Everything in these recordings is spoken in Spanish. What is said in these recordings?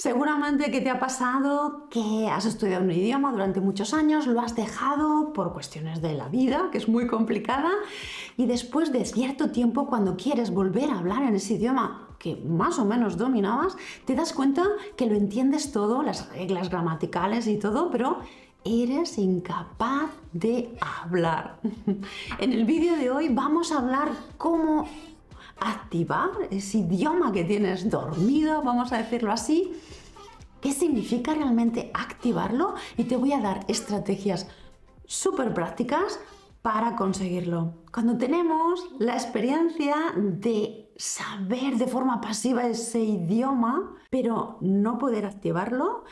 Seguramente que te ha pasado que has estudiado un idioma durante muchos años, lo has dejado por cuestiones de la vida, que es muy complicada, y después de cierto tiempo, cuando quieres volver a hablar en ese idioma que más o menos dominabas, te das cuenta que lo entiendes todo, las reglas gramaticales y todo, pero eres incapaz de hablar. En el vídeo de hoy vamos a hablar cómo activar ese idioma que tienes dormido, vamos a decirlo así. ¿Qué significa realmente activarlo? Y te voy a dar estrategias súper prácticas para conseguirlo. Cuando tenemos la experiencia de saber de forma pasiva ese idioma, pero no poder activarlo,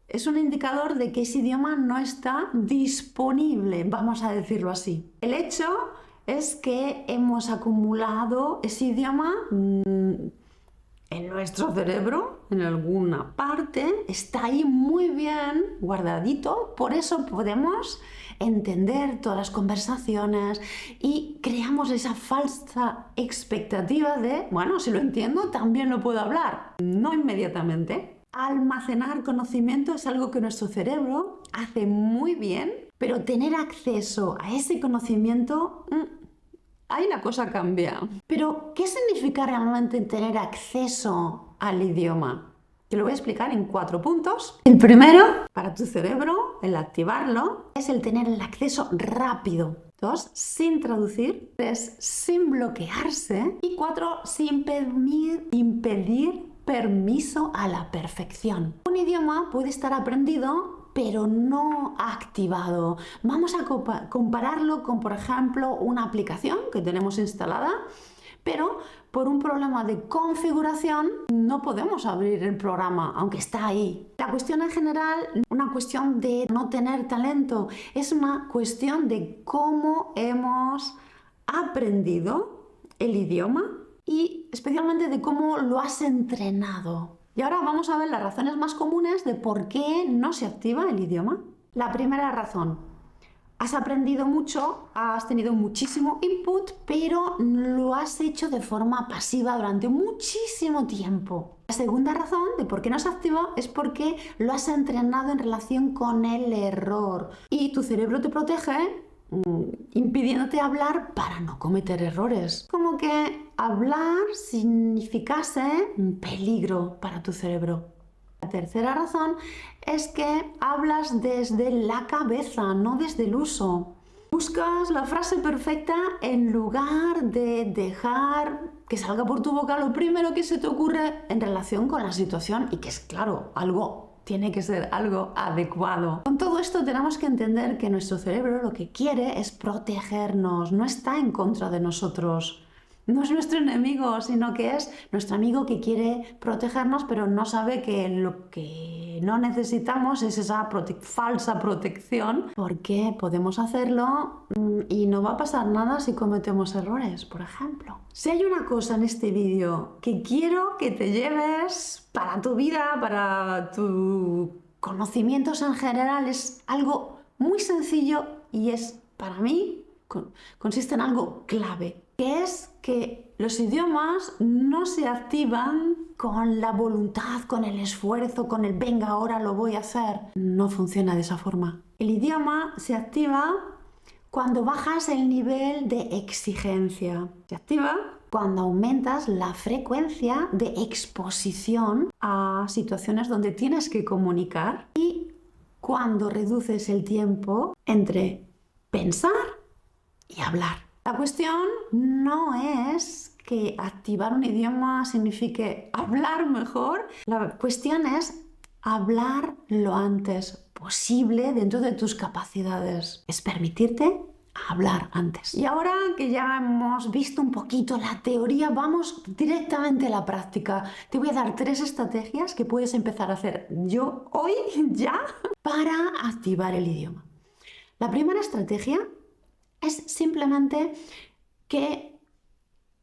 es un indicador de que ese idioma no está disponible, vamos a decirlo así. El hecho es que hemos acumulado ese idioma en nuestro cerebro, en alguna parte, está ahí muy bien guardadito, por eso podemos entender todas las conversaciones y creamos esa falsa expectativa de, bueno, si lo entiendo, también lo puedo hablar. No inmediatamente. Almacenar conocimiento es algo que nuestro cerebro hace muy bien, pero tener acceso a ese conocimiento, ahí la cosa cambia. Pero, ¿qué significa realmente tener acceso al idioma? Te lo voy a explicar en 4 puntos. El primero, para tu cerebro, el activarlo, es el tener el acceso rápido. 2, sin traducir. 3, sin bloquearse. Y 4, sin impedir permiso a la perfección. Un idioma puede estar aprendido pero no activado. Vamos a compararlo con, por ejemplo, una aplicación que tenemos instalada, pero por un problema de configuración no podemos abrir el programa, aunque está ahí. La cuestión en general, una cuestión de no tener talento, es una cuestión de cómo hemos aprendido el idioma y especialmente de cómo lo has entrenado. Y ahora vamos a ver las razones más comunes de por qué no se activa el idioma. La primera razón, has aprendido mucho, has tenido muchísimo input, pero lo has hecho de forma pasiva durante muchísimo tiempo. La segunda razón de por qué no se activa es porque lo has entrenado en relación con el error y tu cerebro te protege impidiéndote hablar para no cometer errores. Como que hablar significase un peligro para tu cerebro. La tercera razón es que hablas desde la cabeza, no desde el uso. Buscas la frase perfecta en lugar de dejar que salga por tu boca lo primero que se te ocurre en relación con la situación y que es claro, tiene que ser algo adecuado. Con todo esto tenemos que entender que nuestro cerebro lo que quiere es protegernos, no está en contra de nosotros. No es nuestro enemigo, sino que es nuestro amigo que quiere protegernos, pero no sabe que lo que no necesitamos es esa falsa protección, porque podemos hacerlo y no va a pasar nada si cometemos errores, por ejemplo. Si hay una cosa en este vídeo que quiero que te lleves para tu vida, para tus conocimientos en general, es algo muy sencillo y es, para mí, consiste en algo clave, que es que los idiomas no se activan con la voluntad, con el esfuerzo, con el venga, ahora lo voy a hacer. No funciona de esa forma. El idioma se activa cuando bajas el nivel de exigencia. Se activa cuando aumentas la frecuencia de exposición a situaciones donde tienes que comunicar y cuando reduces el tiempo entre pensar y hablar. La cuestión no es que activar un idioma signifique hablar mejor. La cuestión es hablar lo antes posible dentro de tus capacidades. Es permitirte hablar antes. Y ahora que ya hemos visto un poquito la teoría, vamos directamente a la práctica. Te voy a dar 3 estrategias que puedes empezar a hacer hoy ya para activar el idioma. La primera estrategia es simplemente que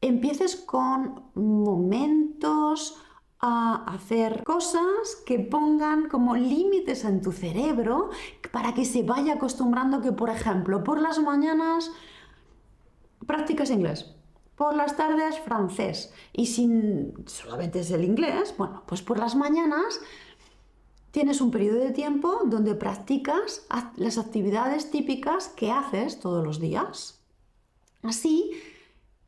empieces con momentos a hacer cosas que pongan como límites en tu cerebro para que se vaya acostumbrando que, por ejemplo, por las mañanas practicas inglés, por las tardes francés y si solamente es el inglés, bueno, pues por las mañanas tienes un periodo de tiempo donde practicas las actividades típicas que haces todos los días. Así,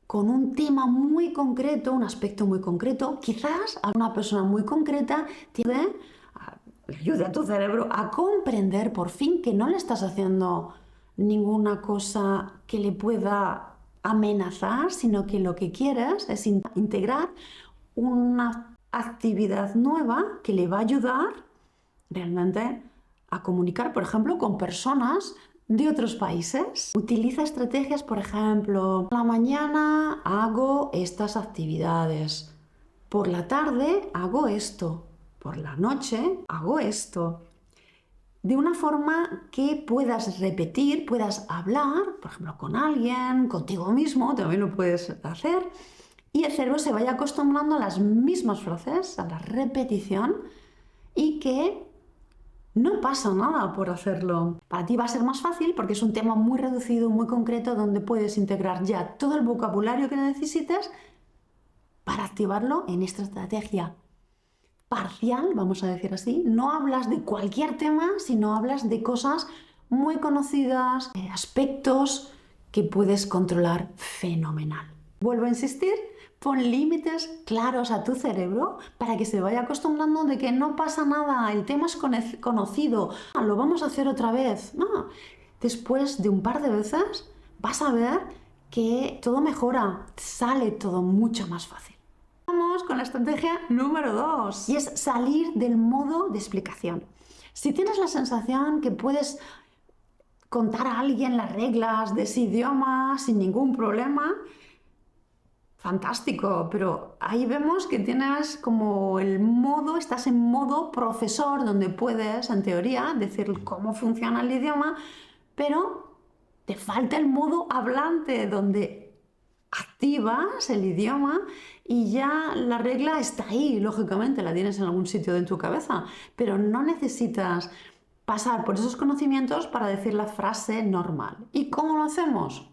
con un tema muy concreto, un aspecto muy concreto, quizás a una persona muy concreta le ayude a tu cerebro a comprender por fin que no le estás haciendo ninguna cosa que le pueda amenazar, sino que lo que quieres es integrar una actividad nueva que le va a ayudar realmente a comunicar, por ejemplo, con personas de otros países. Utiliza estrategias, por ejemplo, por la mañana hago estas actividades, por la tarde hago esto, por la noche hago esto. De una forma que puedas repetir, puedas hablar, por ejemplo, con alguien, contigo mismo, también lo puedes hacer, y el cerebro se vaya acostumbrando a las mismas frases, a la repetición, y que no pasa nada por hacerlo. Para ti va a ser más fácil porque es un tema muy reducido, muy concreto, donde puedes integrar ya todo el vocabulario que necesites para activarlo en esta estrategia parcial, vamos a decir así. No hablas de cualquier tema, sino hablas de cosas muy conocidas, aspectos que puedes controlar fenomenal. Vuelvo a insistir, pon límites claros a tu cerebro para que se vaya acostumbrando de que no pasa nada, el tema es conocido, lo vamos a hacer otra vez. No. Después de un par de veces vas a ver que todo mejora, sale todo mucho más fácil. Vamos con la estrategia número 2 y es salir del modo de explicación. Si tienes la sensación que puedes contar a alguien las reglas de ese idioma sin ningún problema, fantástico, pero ahí vemos que tienes como estás en modo profesor, donde puedes, en teoría, decir cómo funciona el idioma, pero te falta el modo hablante, donde activas el idioma y ya la regla está ahí, lógicamente, la tienes en algún sitio de tu cabeza, pero no necesitas pasar por esos conocimientos para decir la frase normal. ¿Y cómo lo hacemos?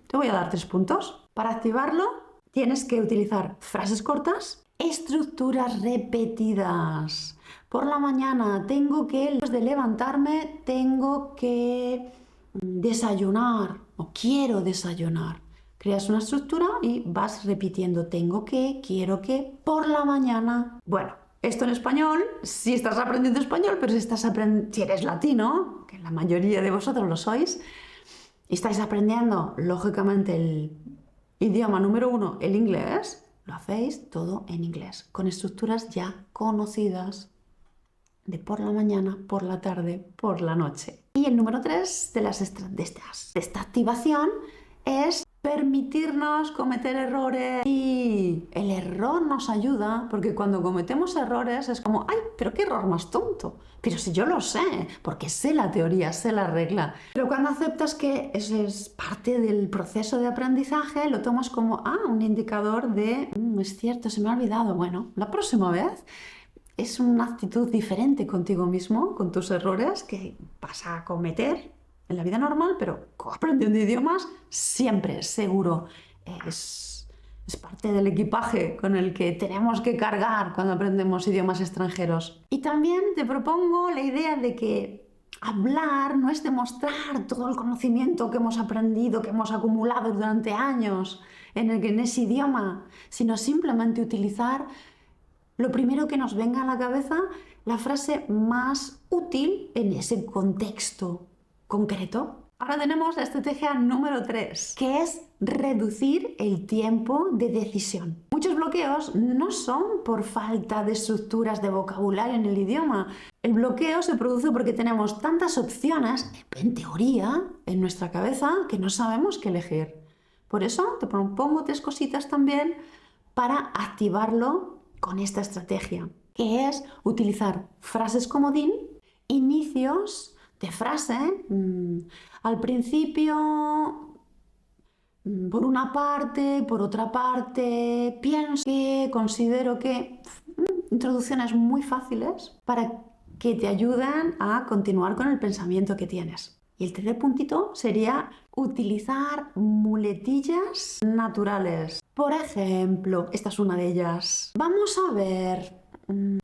Te voy a dar 3 puntos. Para activarlo, tienes que utilizar frases cortas, estructuras repetidas. Por la mañana después de levantarme, tengo que desayunar o quiero desayunar. Creas una estructura y vas repitiendo tengo que, quiero que, por la mañana. Bueno, esto en español, si estás aprendiendo español, pero si eres latino, que la mayoría de vosotros lo sois, y estáis aprendiendo, lógicamente, el idioma número 1, el inglés, lo hacéis todo en inglés, con estructuras ya conocidas de por la mañana, por la tarde, por la noche. Y el número 3 de esta activación es permitirnos cometer errores. Y el error nos ayuda porque cuando cometemos errores es como, ¡ay, pero qué error más tonto! Pero si yo lo sé, porque sé la teoría, sé la regla. Pero cuando aceptas que eso es parte del proceso de aprendizaje, lo tomas como, un indicador de, es cierto, se me ha olvidado. Bueno, la próxima vez es una actitud diferente contigo mismo, con tus errores que vas a cometer en la vida normal, pero aprendiendo idiomas siempre, seguro, es parte del equipaje con el que tenemos que cargar cuando aprendemos idiomas extranjeros. Y también te propongo la idea de que hablar no es demostrar todo el conocimiento que hemos aprendido, que hemos acumulado durante años en ese idioma, sino simplemente utilizar lo primero que nos venga a la cabeza, la frase más útil en ese contexto concreto. Ahora tenemos la estrategia número 3, que es reducir el tiempo de decisión. Muchos bloqueos no son por falta de estructuras de vocabulario en el idioma. El bloqueo se produce porque tenemos tantas opciones, en teoría, en nuestra cabeza, que no sabemos qué elegir. Por eso te propongo 3 cositas también para activarlo con esta estrategia, que es utilizar frases comodín, inicios de frase, al principio, por una parte, por otra parte, pienso que, considero que, introducciones muy fáciles para que te ayuden a continuar con el pensamiento que tienes. Y el tercer puntito sería utilizar muletillas naturales. Por ejemplo, esta es una de ellas. Vamos a ver,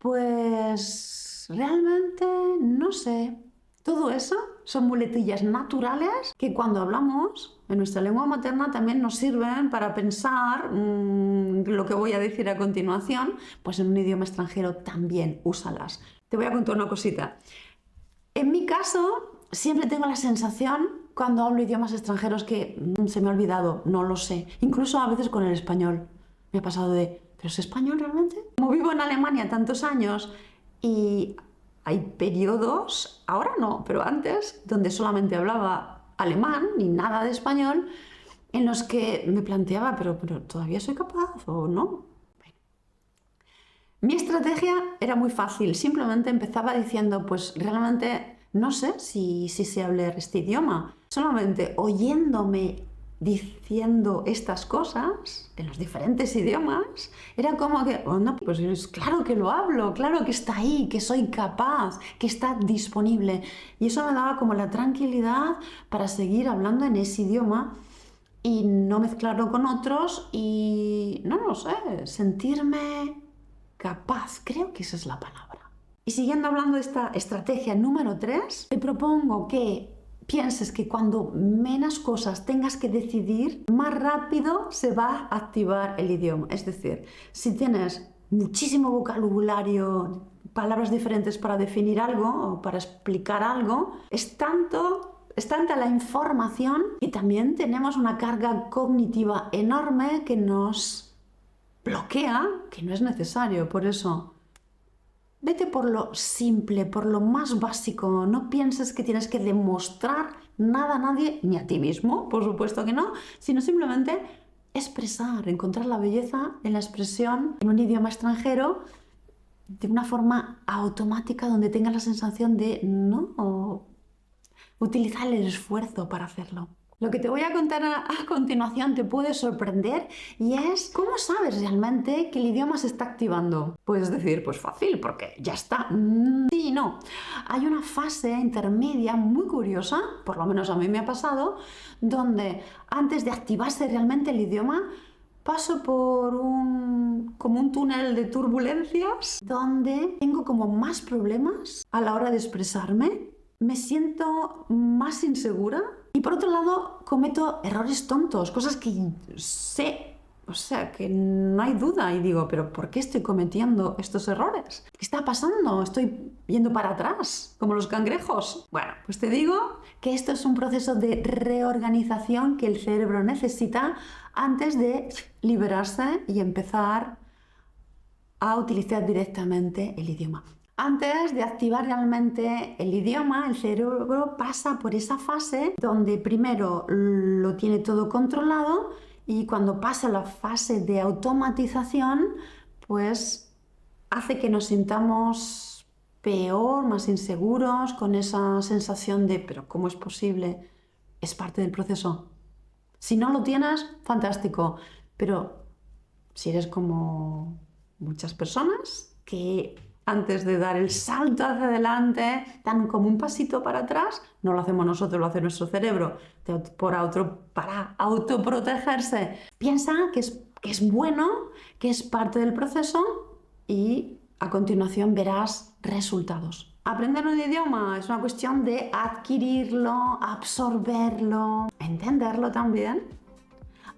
pues realmente no sé. Todo eso son muletillas naturales que cuando hablamos en nuestra lengua materna también nos sirven para pensar lo que voy a decir a continuación, pues en un idioma extranjero también úsalas. Te voy a contar una cosita. En mi caso, siempre tengo la sensación cuando hablo idiomas extranjeros que se me ha olvidado, no lo sé. Incluso a veces con el español. Me ha pasado de, ¿pero es español realmente? Como vivo en Alemania tantos años y hay periodos, ahora no, pero antes, donde solamente hablaba alemán ni nada de español, en los que me planteaba, pero ¿todavía soy capaz o no? Mi estrategia era muy fácil, simplemente empezaba diciendo, pues realmente no sé si sé hablar este idioma. Solamente oyéndome diciendo estas cosas en los diferentes idiomas, era como que, oh, no, pues claro que lo hablo, claro que está ahí, que soy capaz, que está disponible. Y eso me daba como la tranquilidad para seguir hablando en ese idioma y no mezclarlo con otros y, no lo sé, sentirme capaz, creo que esa es la palabra. Y siguiendo hablando de esta estrategia número 3, te propongo que pienses que cuando menos cosas tengas que decidir, más rápido se va a activar el idioma. Es decir, si tienes muchísimo vocabulario, palabras diferentes para definir algo o para explicar algo, es tanta la información y también tenemos una carga cognitiva enorme que nos bloquea, que no es necesario. Por eso, vete por lo simple, por lo más básico. No pienses que tienes que demostrar nada a nadie, ni a ti mismo, por supuesto que no, sino simplemente expresar, encontrar la belleza en la expresión en un idioma extranjero de una forma automática donde tengas la sensación de no utilizar el esfuerzo para hacerlo. Lo que te voy a contar a continuación te puede sorprender y es ¿cómo sabes realmente que el idioma se está activando? Puedes decir, pues fácil, porque ya está. Sí y no. Hay una fase intermedia muy curiosa, por lo menos a mí me ha pasado, donde antes de activarse realmente el idioma, paso por como un túnel de turbulencias donde tengo como más problemas a la hora de expresarme, me siento más insegura y por otro lado cometo errores tontos, cosas que sé, o sea, que no hay duda y digo, pero ¿por qué estoy cometiendo estos errores? ¿Qué está pasando? Estoy yendo para atrás, como los cangrejos. Bueno, pues te digo que esto es un proceso de reorganización que el cerebro necesita antes de liberarse y empezar a utilizar directamente el idioma. Antes de activar realmente el idioma, el cerebro pasa por esa fase donde primero lo tiene todo controlado y cuando pasa la fase de automatización, pues hace que nos sintamos peor, más inseguros, con esa sensación de ¿pero cómo es posible? Es parte del proceso. Si no lo tienes, fantástico, pero si eres como muchas personas que antes de dar el salto hacia adelante dan como un pasito para atrás, no lo hacemos nosotros, lo hace nuestro cerebro para autoprotegerse. Piensa que es bueno, que es parte del proceso y a continuación verás resultados. Aprender un idioma es una cuestión de adquirirlo, absorberlo, entenderlo también.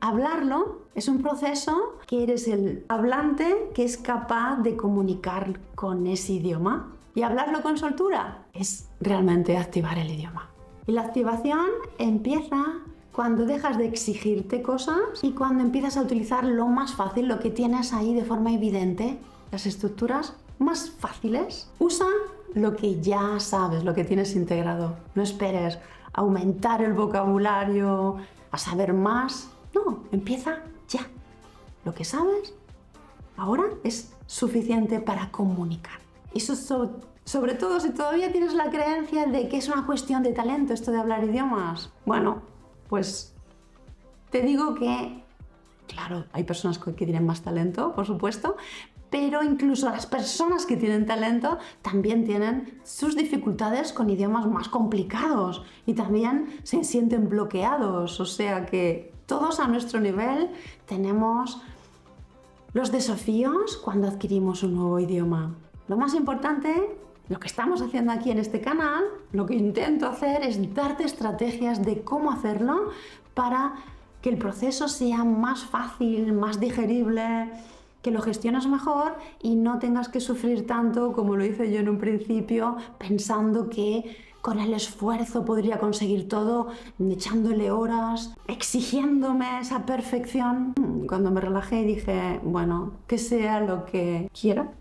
Hablarlo es un proceso que eres el hablante que es capaz de comunicar con ese idioma. Y hablarlo con soltura es realmente activar el idioma. Y la activación empieza cuando dejas de exigirte cosas y cuando empiezas a utilizar lo más fácil, lo que tienes ahí de forma evidente, las estructuras más fáciles. Usa lo que ya sabes, lo que tienes integrado. No esperes a aumentar el vocabulario, a saber más. No, empieza ya. Lo que sabes ahora es suficiente para comunicar. Eso sobre todo si todavía tienes la creencia de que es una cuestión de talento esto de hablar idiomas. Bueno, pues te digo que, claro, hay personas que tienen más talento, por supuesto, pero incluso las personas que tienen talento también tienen sus dificultades con idiomas más complicados y también se sienten bloqueados, o sea que todos a nuestro nivel tenemos los desafíos cuando adquirimos un nuevo idioma. Lo más importante Lo que estamos haciendo aquí en este canal, lo que intento hacer es darte estrategias de cómo hacerlo para que el proceso sea más fácil, más digerible, que lo gestiones mejor y no tengas que sufrir tanto como lo hice yo en un principio, pensando que con el esfuerzo podría conseguir todo, echándole horas, exigiéndome esa perfección. Cuando me relajé dije, bueno, que sea lo que quiera,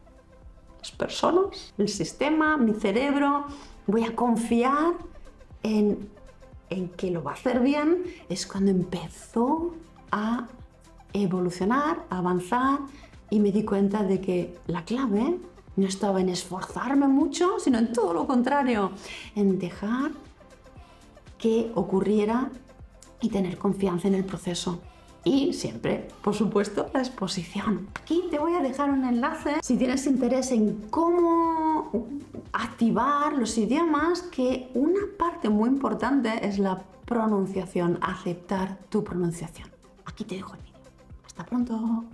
las personas, el sistema, mi cerebro, voy a confiar en que lo va a hacer bien. Es cuando empezó a evolucionar, a avanzar, y me di cuenta de que la clave no estaba en esforzarme mucho, sino en todo lo contrario, en dejar que ocurriera y tener confianza en el proceso. Y siempre, por supuesto, la exposición. Aquí te voy a dejar un enlace si tienes interés en cómo activar los idiomas, que una parte muy importante es la pronunciación, aceptar tu pronunciación. Aquí te dejo el vídeo. Hasta pronto.